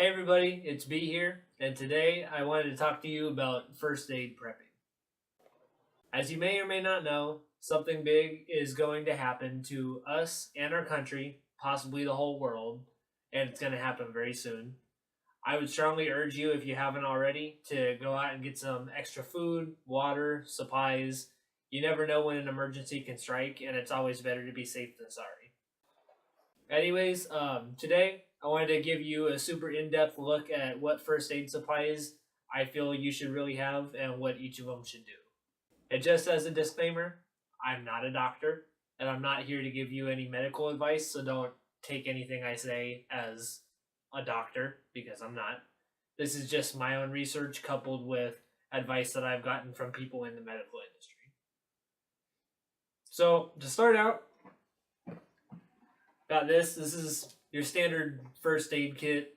Hey everybody, it's B here, and today I wanted to talk to you about first aid prepping. As you may or may not know, something big is going to happen to us and our country, possibly the whole world, and it's going to happen very soon. I would strongly urge you, if you haven't already, to go out and get some extra food, water, supplies. You never know when an emergency can strike, and it's always better to be safe than sorry. Anyways, today I wanted to give you a super in-depth look at what first aid supplies I feel you should really have and what each of them should do. And just as a disclaimer, I'm not a doctor, and I'm not here to give you any medical advice, so don't take anything I say as a doctor, because I'm not. This is just my own research coupled with advice that I've gotten from people in the medical industry. So, to start out, got this. This is your standard first aid kit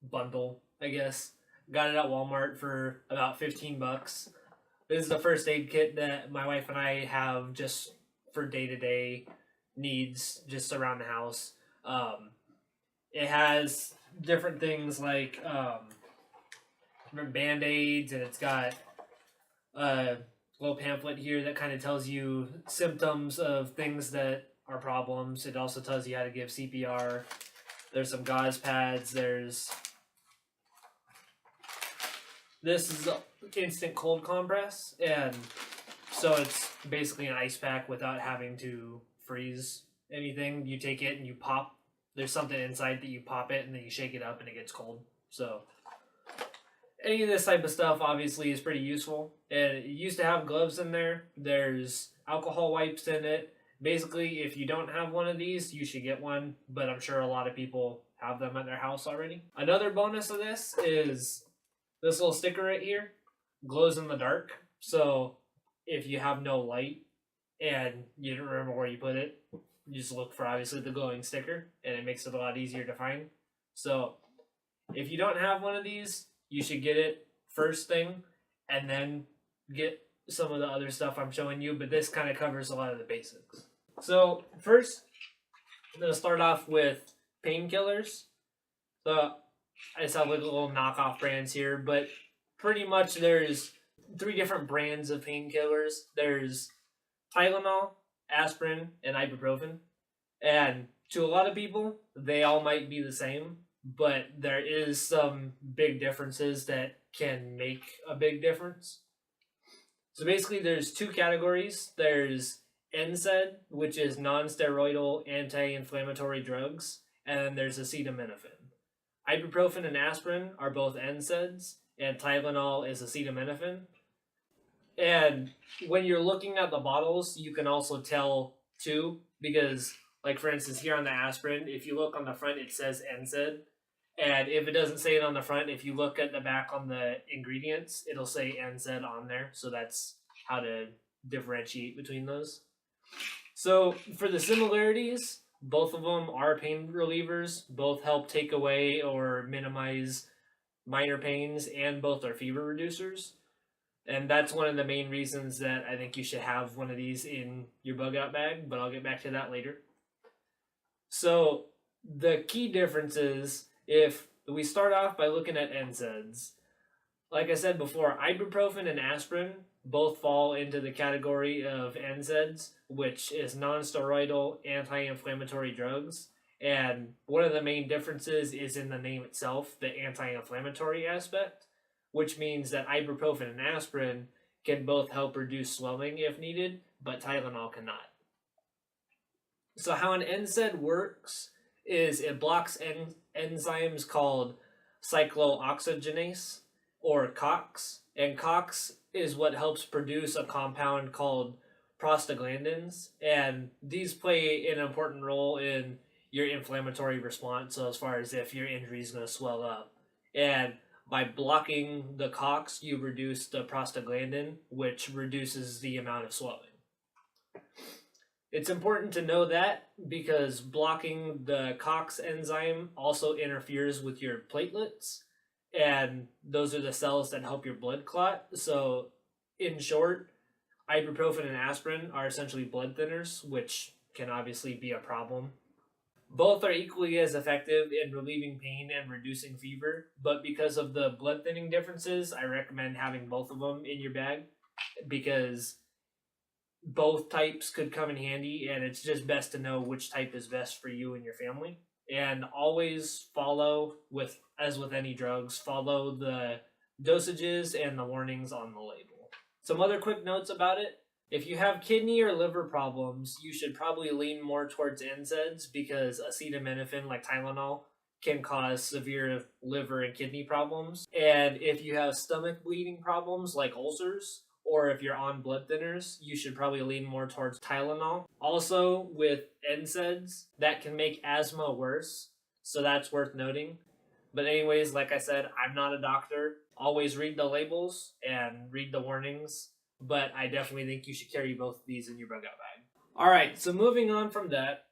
bundle, I guess. Got it at Walmart for about 15 bucks. This is the first aid kit that my wife and I have just for day-to-day needs, just around the house. It has different things like Band-Aids, and it's got a little pamphlet here that kind of tells you symptoms of things that are problems. It also tells you how to give CPR. There's some gauze pads. This is an instant cold compress, and so it's basically an ice pack without having to freeze anything. You take it and you pop. There's something inside that you pop it and then you shake it up and it gets cold. So any of this type of stuff obviously is pretty useful. And it used to have gloves in there. There's alcohol wipes in it. Basically, if you don't have one of these, you should get one, but I'm sure a lot of people have them at their house already. Another bonus of this is this little sticker right here glows in the dark. So if you have no light and you don't remember where you put it, you just look for obviously the glowing sticker, and it makes it a lot easier to find. So if you don't have one of these, you should get it first thing and then get some of the other stuff I'm showing you, but this kind of covers a lot of the basics. So first, I'm going to start off with painkillers. So I just have like little knockoff brands here, but pretty much there's 3 different brands of painkillers. There's Tylenol, aspirin, and ibuprofen. And to a lot of people, they all might be the same, but there is some big differences that can make a big difference. So basically there's 2 categories. There's NSAID, which is non-steroidal anti-inflammatory drugs, and then there's acetaminophen. Ibuprofen and aspirin are both NSAIDs, and Tylenol is acetaminophen. And when you're looking at the bottles, you can also tell too, because like for instance here on the aspirin, if you look on the front it says NSAID, and if it doesn't say it on the front, if you look at the back on the ingredients, it'll say NSAID on there. So that's how to differentiate between those. So for the similarities, both of them are pain relievers. Both help take away or minimize minor pains, and both are fever reducers. And that's one of the main reasons that I think you should have one of these in your bug out bag, but I'll get back to that later. So the key difference is, if we start off by looking at NSAIDs, like I said before, ibuprofen and aspirin both fall into the category of NSAIDs, which is non-steroidal anti-inflammatory drugs. And one of the main differences is in the name itself, the anti-inflammatory aspect, which means that ibuprofen and aspirin can both help reduce swelling if needed, but Tylenol cannot. So how an NSAID works is it blocks enzymes called cyclooxygenase, or COX, and COX is what helps produce a compound called prostaglandins, and these play an important role in your inflammatory response, so as far as if your injury is going to swell up. And by blocking the COX, you reduce the prostaglandin, which reduces the amount of swelling. It's important to know that because blocking the COX enzyme also interferes with your platelets, and those are the cells that help your blood clot. So in short, ibuprofen and aspirin are essentially blood thinners, which can obviously be a problem. Both are equally as effective in relieving pain and reducing fever, but because of the blood thinning differences, I recommend having both of them in your bag because both types could come in handy, and it's just best to know which type is best for you and your family. And always follow, with as with any drugs, follow the dosages and the warnings on the label. Some other quick notes about it. If you have kidney or liver problems, you should probably lean more towards NSAIDs because acetaminophen, like Tylenol, can cause severe liver and kidney problems. And if you have stomach bleeding problems like ulcers, or if you're on blood thinners, you should probably lean more towards Tylenol. Also, with NSAIDs, that can make asthma worse, so that's worth noting. But anyways, like I said, I'm not a doctor. Always read the labels and read the warnings, but I definitely think you should carry both of these in your bug out bag. Alright, so moving on from that,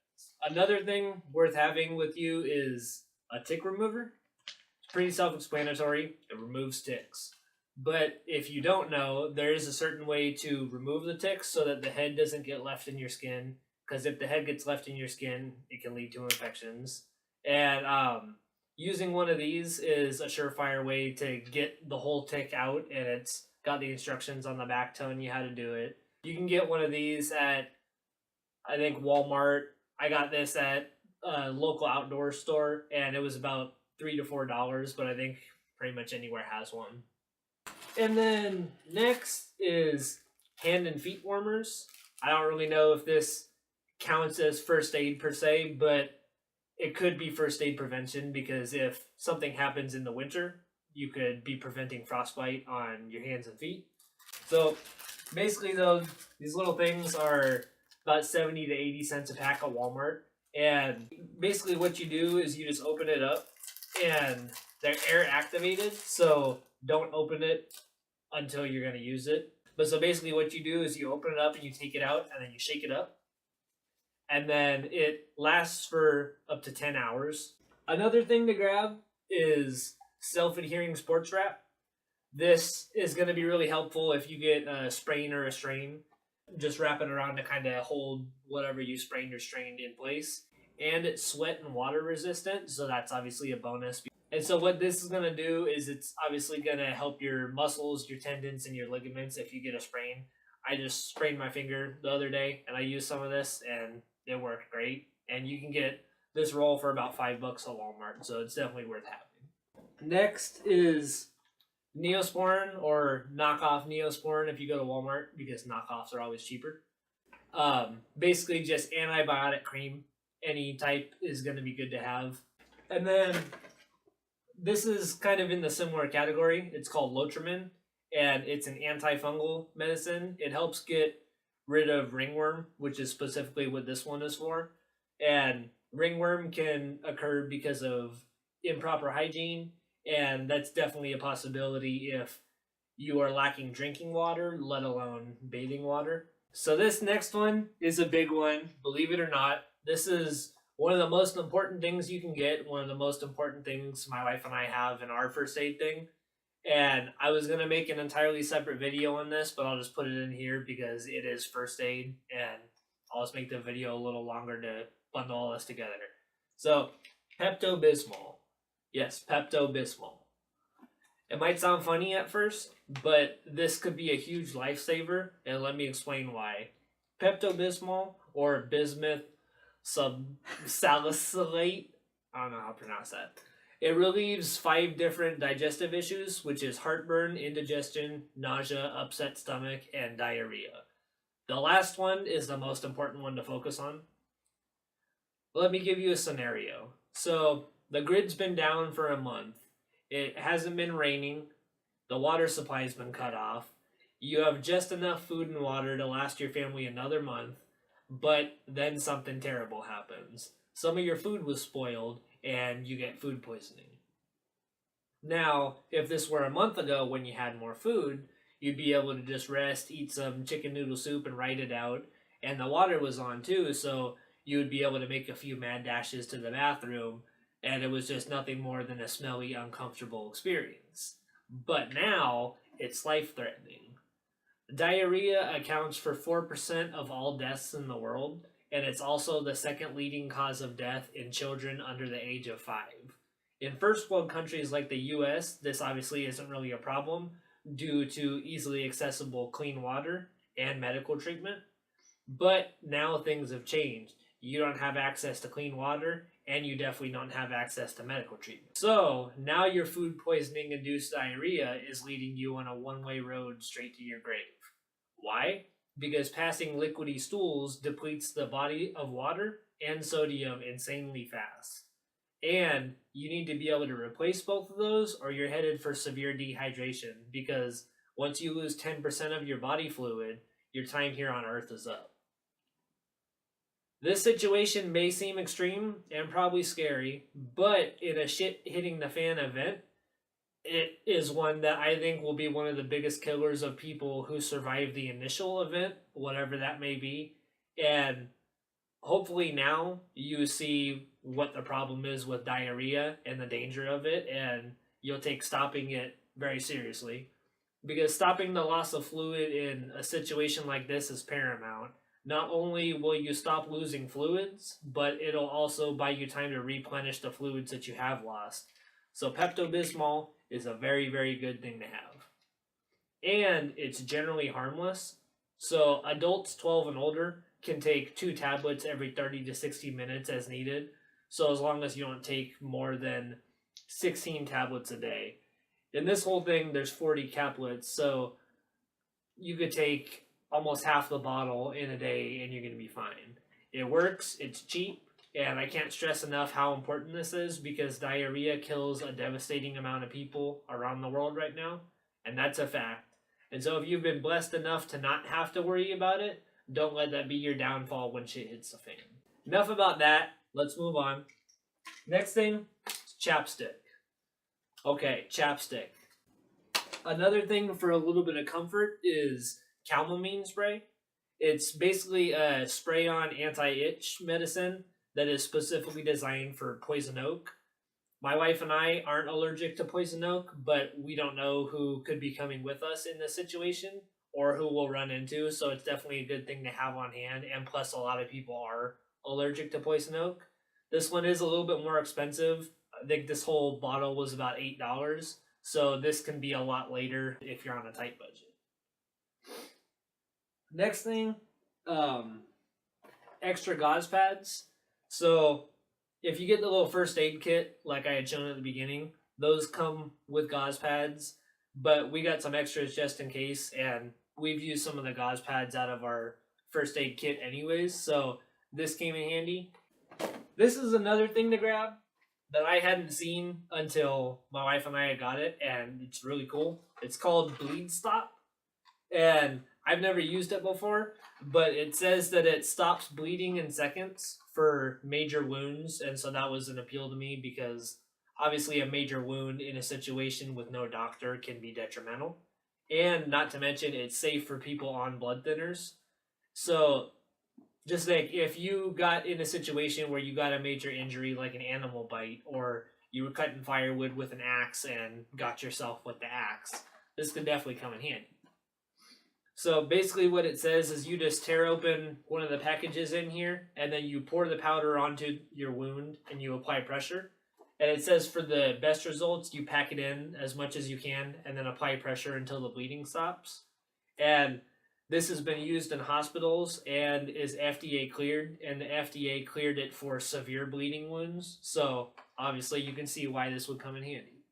another thing worth having with you is a tick remover. It's pretty self-explanatory. It removes ticks. But if you don't know, there is a certain way to remove the ticks so that the head doesn't get left in your skin. Because if the head gets left in your skin, it can lead to infections. And using one of these is a surefire way to get the whole tick out, and it's got the instructions on the back telling you how to do it. You can get one of these at, I think, Walmart. I got this at a local outdoor store, and it was about $3 to $4, but I think pretty much anywhere has one. And then next is hand and feet warmers. I don't really know if this counts as first aid per se, but it could be first aid prevention because if something happens in the winter, you could be preventing frostbite on your hands and feet. So basically, though, these little things are about 70 to 80 cents a pack at Walmart. And basically what you do is you just open it up, and they're air activated, so don't open it until you're going to use it. But so basically what you do is you open it up and you take it out and then you shake it up. And then it lasts for up to 10 hours. Another thing to grab is self-adhering sports wrap. This is going to be really helpful if you get a sprain or a strain. Just wrap it around to kind of hold whatever you sprained or strained in place. And it's sweat and water resistant, so that's obviously a bonus. And so what this is going to do is it's obviously going to help your muscles, your tendons, and your ligaments if you get a sprain. I just sprained my finger the other day, and I used some of this, and it worked great. And you can get this roll for about $5 at Walmart, so it's definitely worth having. Next is Neosporin, or knockoff Neosporin if you go to Walmart, because knockoffs are always cheaper. Basically just antibiotic cream. Any type is going to be good to have. And then this is kind of in the similar category. It's called Lotrimin, and it's an antifungal medicine. It helps get rid of ringworm, which is specifically what this one is for. And ringworm can occur because of improper hygiene, and that's definitely a possibility if you are lacking drinking water, let alone bathing water. So this next one is a big one, believe it or not. This is one of the most important things you can get, one of the most important things my wife and I have in our first aid thing. And I was going to make an entirely separate video on this, but I'll just put it in here because it is first aid, and I'll just make the video a little longer to bundle all this together. So, Pepto Bismol. Yes, Pepto Bismol. It might sound funny at first, but this could be a huge lifesaver, and let me explain why. Pepto Bismol, or bismuth subsalicylate, I don't know how to pronounce that. It relieves 5 different digestive issues, which is heartburn, indigestion, nausea, upset stomach, and diarrhea. The last one is the most important one to focus on. Let me give you a scenario. So, the grid's been down for a month. It hasn't been raining. The water supply's been cut off. You have just enough food and water to last your family another month, but then something terrible happens. Some of your food was spoiled, and you get food poisoning. Now, if this were a month ago when you had more food, you'd be able to just rest, eat some chicken noodle soup, and write it out. And the water was on too, so you would be able to make a few mad dashes to the bathroom, and it was just nothing more than a smelly, uncomfortable experience. But now, it's life-threatening. Diarrhea accounts for 4% of all deaths in the world, and it's also the second leading cause of death in children under the age of 5. In first world countries like the US, this obviously isn't really a problem due to easily accessible clean water and medical treatment. But now things have changed. You don't have access to clean water, and you definitely don't have access to medical treatment. So now your food poisoning induced diarrhea is leading you on a one-way road straight to your grave. Why? Because passing liquidy stools depletes the body of water and sodium insanely fast. And you need to be able to replace both of those, or you're headed for severe dehydration, because once you lose 10% of your body fluid, your time here on Earth is up. This situation may seem extreme and probably scary, but in a shit hitting the fan event, it is one that I think will be one of the biggest killers of people who survive the initial event, whatever that may be. And hopefully now you see what the problem is with diarrhea and the danger of it, and you'll take stopping it very seriously. Because stopping the loss of fluid in a situation like this is paramount. Not only will you stop losing fluids, but it'll also buy you time to replenish the fluids that you have lost. So Pepto Bismol is a very, very good thing to have. And it's generally harmless. So adults 12 and older can take 2 tablets every 30 to 60 minutes as needed. So as long as you don't take more than 16 tablets a day. In this whole thing, there's 40 caplets, so you could take almost half the bottle in a day and you're going to be fine. It works, it's cheap, and I can't stress enough how important this is, because diarrhea kills a devastating amount of people around the world right now, and that's a fact. And so if you've been blessed enough to not have to worry about it, don't let that be your downfall when shit hits the fan. Enough about that, let's move on. Next thing, chapstick. Okay, chapstick. Another thing for a little bit of comfort is Calamine Spray. It's basically a spray-on anti-itch medicine that is specifically designed for poison oak. My wife and I aren't allergic to poison oak, but we don't know who could be coming with us in this situation or who we'll run into, so it's definitely a good thing to have on hand, and plus a lot of people are allergic to poison oak. This one is a little bit more expensive. I think this whole bottle was about $8, so this can be a lot later if you're on a tight budget. Next thing, extra gauze pads. So if you get the little first aid kit, like I had shown at the beginning, those come with gauze pads, but we got some extras just in case, and we've used some of the gauze pads out of our first aid kit anyways, so this came in handy. This is another thing to grab that I hadn't seen until my wife and I had got it, and it's really cool. It's called Bleed Stop, and I've never used it before, but it says that it stops bleeding in seconds for major wounds, and so that was an appeal to me, because obviously a major wound in a situation with no doctor can be detrimental, and not to mention it's safe for people on blood thinners. So just think, if you got in a situation where you got a major injury like an animal bite, or you were cutting firewood with an axe and got yourself with the axe, this could definitely come in handy. So basically what it says is you just tear open one of the packages in here, and then you pour the powder onto your wound and you apply pressure. And it says for the best results, you pack it in as much as you can and then apply pressure until the bleeding stops. And this has been used in hospitals and is FDA cleared, and the FDA cleared it for severe bleeding wounds. So obviously you can see why this would come in handy.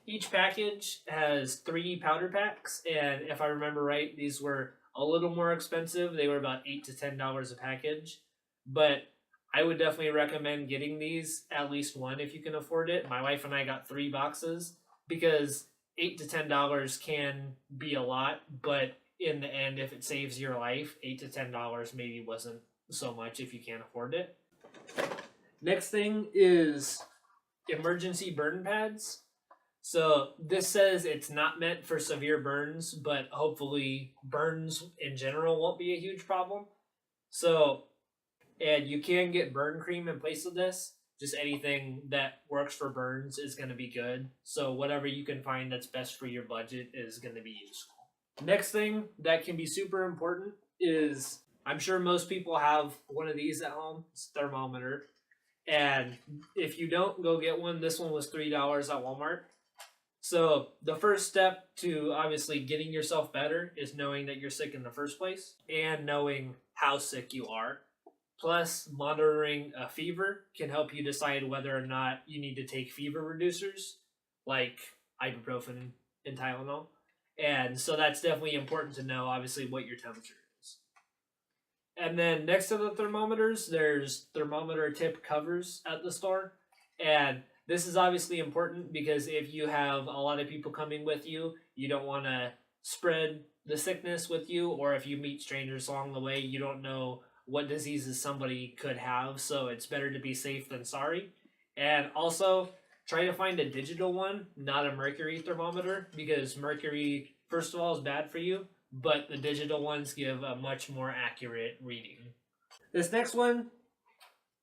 Each package has 3 powder packs, and if I remember right, these were a little more expensive. They were about $8 to $10 a package, but I would definitely recommend getting these, at least one if you can afford it. My wife and I got 3 boxes because $8 to $10 can be a lot, but in the end, if it saves your life, $8 to $10 maybe wasn't so much if you can't afford it. Next thing is emergency burn pads. So this says it's not meant for severe burns, but hopefully burns in general won't be a huge problem. So, and you can get burn cream in place of this. Just anything that works for burns is going to be good. So whatever you can find that's best for your budget is going to be useful. Next thing that can be super important is I'm sure most people have one of these at home. It's a thermometer. And if you don't, go get one. This one was $3 at Walmart. So the first step to obviously getting yourself better is knowing that you're sick in the first place and knowing how sick you are. Plus, monitoring a fever can help you decide whether or not you need to take fever reducers like ibuprofen and Tylenol. And so that's definitely important to know, obviously, what your temperature is. And then next to the thermometers, there's thermometer tip covers at the store. And this is obviously important because if you have a lot of people coming with you, you don't want to spread the sickness with you, or if you meet strangers along the way, you don't know what diseases somebody could have, so it's better to be safe than sorry. And also, try to find a digital one, not a mercury thermometer, because mercury, first of all, is bad for you, but the digital ones give a much more accurate reading. This next one,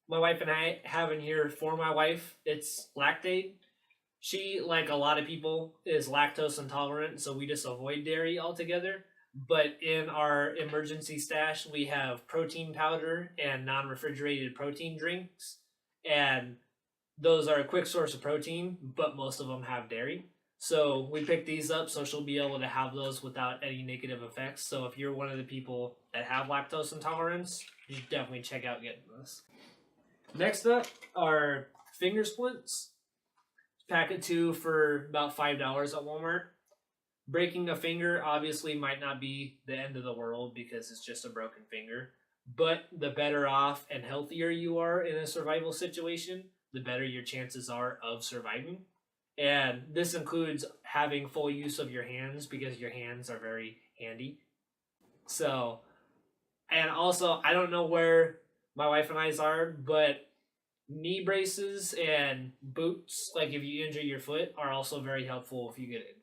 my wife and I have in here for my wife. It's Lactaid. She, like a lot of people, is lactose intolerant, so we just avoid dairy altogether. But in our emergency stash, we have protein powder and non-refrigerated protein drinks. And those are a quick source of protein, but most of them have dairy. So we picked these up so she'll be able to have those without any negative effects. So if you're one of the people that have lactose intolerance, you should definitely check out getting this. Next up are finger splints. Pack of 2 for about $5 at Walmart. Breaking a finger obviously might not be the end of the world because it's just a broken finger, but the better off and healthier you are in a survival situation, the better your chances are of surviving. And this includes having full use of your hands because your hands are very handy. So, and also, I don't know where my wife and I's are, but knee braces and boots, like if you injure your foot, are also very helpful if you get injured.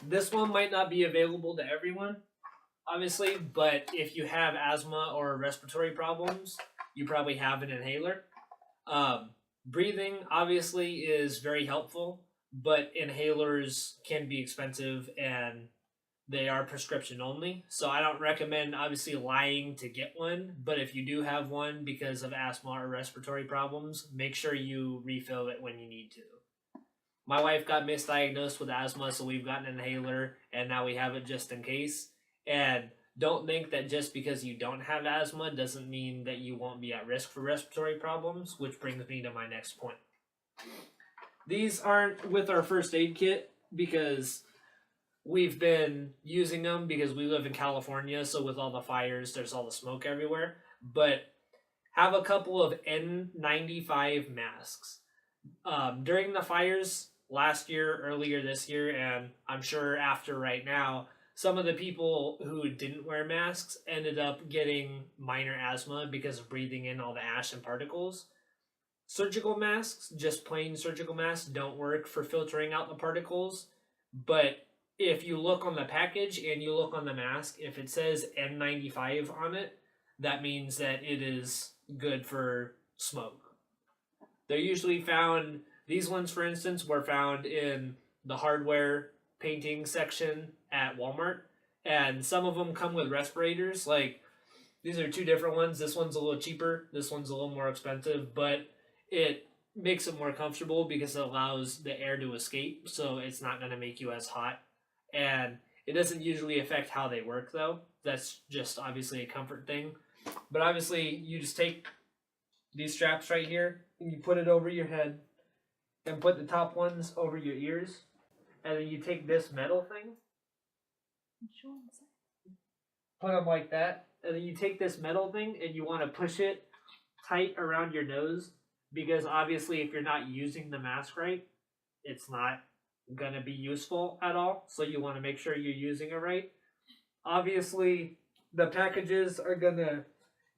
This one might not be available to everyone, obviously, but if you have asthma or respiratory problems, you probably have an inhaler. Breathing, obviously, is very helpful, but inhalers can be expensive and they are prescription only. So I don't recommend, obviously, lying to get one, but if you do have one because of asthma or respiratory problems, make sure you refill it when you need to. My wife got misdiagnosed with asthma, so we've got an inhaler, and now we have it just in case. And don't think that just because you don't have asthma doesn't mean that you won't be at risk for respiratory problems, which brings me to my next point. These aren't with our first aid kit because we've been using them because we live in California, so with all the fires, there's all the smoke everywhere. But have a couple of N95 masks. During the fires last year, earlier this year, and I'm sure after right now, some of the people who didn't wear masks ended up getting minor asthma because of breathing in all the ash and particles. Surgical masks, just plain surgical masks, don't work for filtering out the particles, but if you look on the package and you look on the mask, if it says N95 on it, that means that it is good for smoke. They're usually found, these ones for instance, were found in the hardware painting section at Walmart, and some of them come with respirators. Like, these are 2 different ones. This one's a little cheaper, this one's a little more expensive, but it makes it more comfortable because it allows the air to escape, so it's not going to make you as hot. And it doesn't usually affect how they work though. That's just obviously a comfort thing. But obviously you just take these straps right here and you put it over your head and put the top ones over your ears, and then you take this metal thing, put them like that, and then you take this metal thing and you want to push it tight around your nose, because obviously if you're not using the mask right, it's not going to be useful at all, so you want to make sure you're using it right. Obviously the packages are going to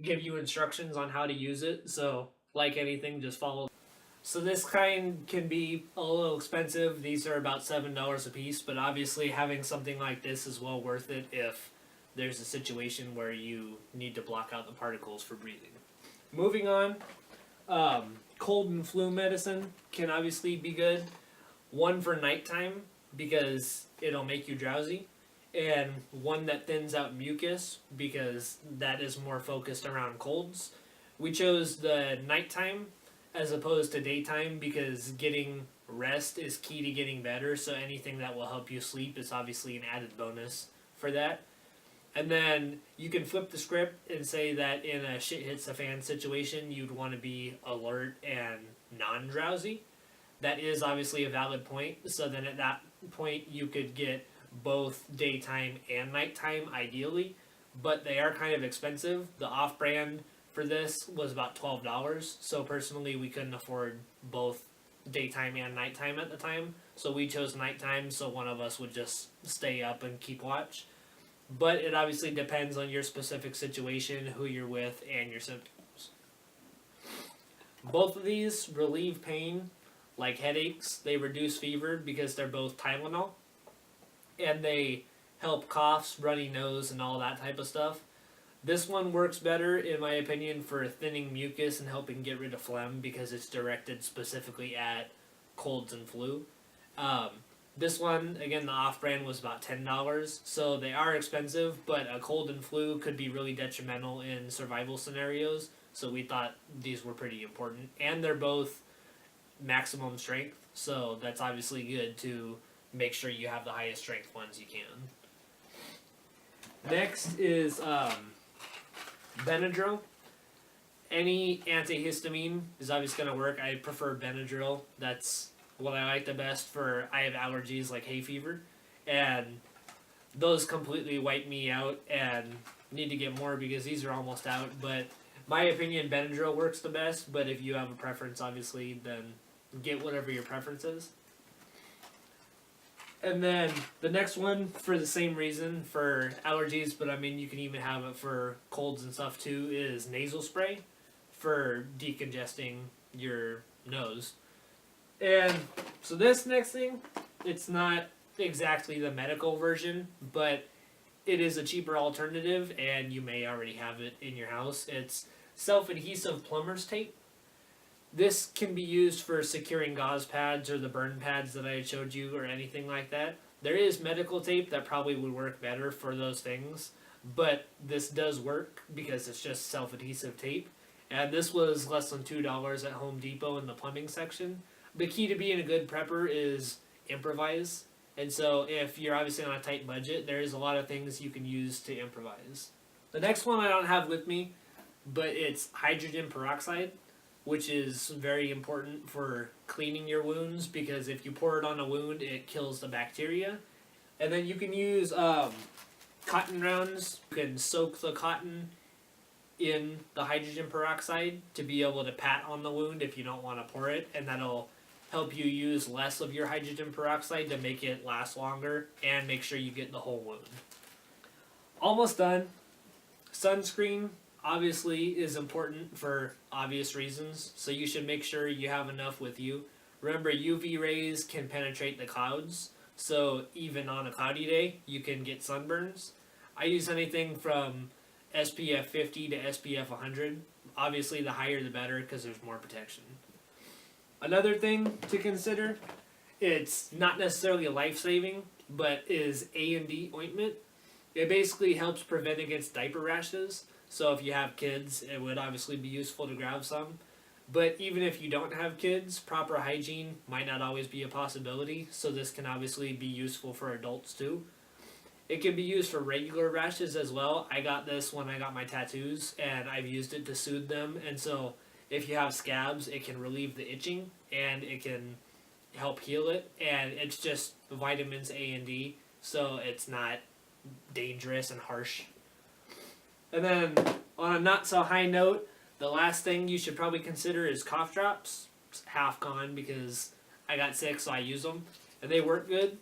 give you instructions on how to use it, so like anything, just follow. So this kind can be a little expensive. These are about $7 a piece, but obviously having something like this is well worth it if there's a situation where you need to block out the particles for breathing. Moving on, cold and flu medicine can obviously be good. One for nighttime because it'll make you drowsy, and one that thins out mucus because that is more focused around colds. We chose the nighttime as opposed to daytime because getting rest is key to getting better, so anything that will help you sleep is obviously an added bonus for that. And then you can flip the script and say that in a shit hits the fan situation, you'd want to be alert and non-drowsy. That is obviously a valid point, so then at that point you could get both daytime and nighttime ideally, but they are kind of expensive. The off-brand for this was about $12, so personally we couldn't afford both daytime and nighttime at the time, so we chose nighttime so one of us would just stay up and keep watch. But it obviously depends on your specific situation, who you're with, and your symptoms. Both of these relieve pain, like headaches. They reduce fever because they're both Tylenol. And they help coughs, runny nose, and all that type of stuff. This one works better, in my opinion, for thinning mucus and helping get rid of phlegm because it's directed specifically at colds and flu. This one, again, the off-brand was about $10, so they are expensive, but a cold and flu could be really detrimental in survival scenarios, so we thought these were pretty important. And they're both maximum strength, so that's obviously good to make sure you have the highest strength ones you can. Next is Benadryl. Any antihistamine is obviously going to work. I prefer Benadryl. That's what I like the best for. I have allergies like hay fever, and those completely wipe me out and need to get more because these are almost out. But my opinion, Benadryl works the best, but if you have a preference, obviously, then get whatever your preference is. And then the next one, for the same reason, for allergies, but I mean you can even have it for colds and stuff too, is nasal spray for decongesting your nose. And so this next thing, it's not exactly the medical version, but it is a cheaper alternative, and you may already have it in your house. It's self-adhesive plumber's tape. This can be used for securing gauze pads or the burn pads that I had showed you or anything like that. There is medical tape that probably would work better for those things, but this does work because it's just self-adhesive tape. And this was less than $2 at Home Depot in the plumbing section. The key to being a good prepper is improvise. And so if you're obviously on a tight budget, there's a lot of things you can use to improvise. The next one I don't have with me, but it's hydrogen peroxide, which is very important for cleaning your wounds because if you pour it on a wound, it kills the bacteria. And then you can use cotton rounds. You can soak the cotton in the hydrogen peroxide to be able to pat on the wound if you don't want to pour it, and that'll help you use less of your hydrogen peroxide to make it last longer and make sure you get the whole wound. Almost done. Sunscreen obviously is important for obvious reasons, so you should make sure you have enough with you. Remember, UV rays can penetrate the clouds, so even on a cloudy day, you can get sunburns. I use anything from SPF 50 to SPF 100. Obviously, the higher the better because there's more protection. Another thing to consider, it's not necessarily life-saving, but is A&D ointment. It basically helps prevent against diaper rashes. So if you have kids, it would obviously be useful to grab some. But even if you don't have kids, proper hygiene might not always be a possibility. So this can obviously be useful for adults too. It can be used for regular rashes as well. I got this when I got my tattoos, and I've used it to soothe them. And so if you have scabs, it can relieve the itching, and it can help heal it. And it's just vitamins A and D, so it's not dangerous and harsh. And then, on a not so high note, the last thing you should probably consider is cough drops. It's half gone because I got sick, so I use them, and they work good.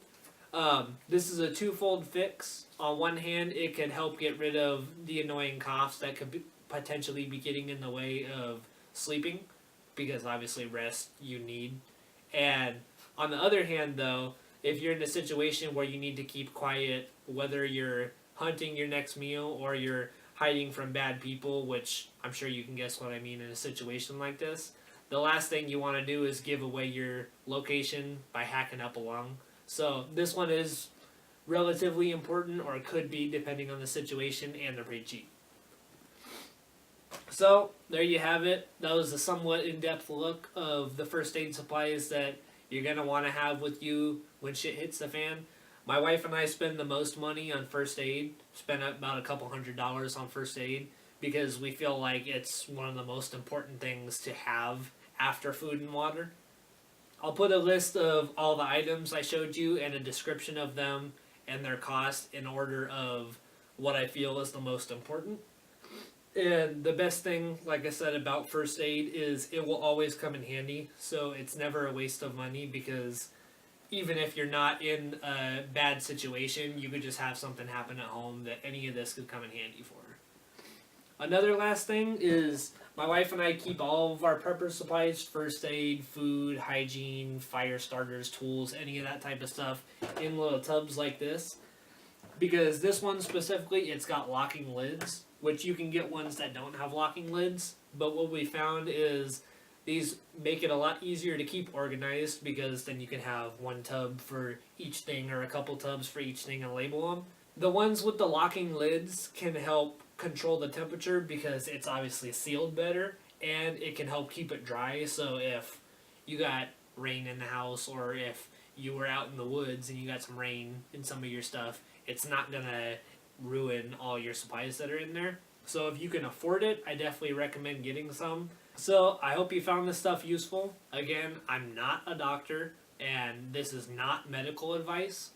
This is a twofold fix. On one hand, it can help get rid of the annoying coughs that could potentially be getting in the way of sleeping, because obviously rest you need. And on the other hand, though, if you're in a situation where you need to keep quiet, whether you're hunting your next meal or you're hiding from bad people, which I'm sure you can guess what I mean in a situation like this, the last thing you want to do is give away your location by hacking up a lung. So this one is relatively important, or it could be depending on the situation, and they're pretty cheap. So there you have it. That was a somewhat in-depth look of the first aid supplies that you're going to want to have with you when shit hits the fan. My wife and I spend the most money on first aid, spend about a couple $100s on first aid, because we feel like it's one of the most important things to have after food and water. I'll put a list of all the items I showed you and a description of them and their cost in order of what I feel is the most important. And the best thing, like I said, about first aid is it will always come in handy, so it's never a waste of money, because even if you're not in a bad situation, you could just have something happen at home that any of this could come in handy for. Another last thing is my wife and I keep all of our prepper supplies, first aid, food, hygiene, fire starters, tools, any of that type of stuff in little tubs like this. Because this one specifically, it's got locking lids, which you can get ones that don't have locking lids. But what we found is these make it a lot easier to keep organized, because then you can have one tub for each thing or a couple tubs for each thing and label them. The ones with the locking lids can help control the temperature because it's obviously sealed better, and it can help keep it dry. So if you got rain in the house, or if you were out in the woods and you got some rain in some of your stuff, it's not going to ruin all your supplies that are in there. So if you can afford it, I definitely recommend getting some. So I hope you found this stuff useful. Again, I'm not a doctor, and this is not medical advice.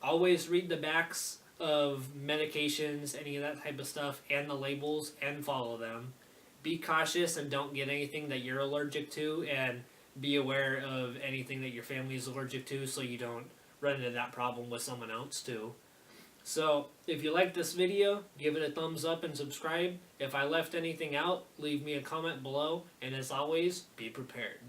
Always read the backs of medications, any of that type of stuff, and the labels, and follow them. Be cautious and don't get anything that you're allergic to, and be aware of anything that your family is allergic to, so you don't run into that problem with someone else too. So if you like this video, give it a thumbs up and subscribe. If I left anything out, leave me a comment below, and as always, be prepared.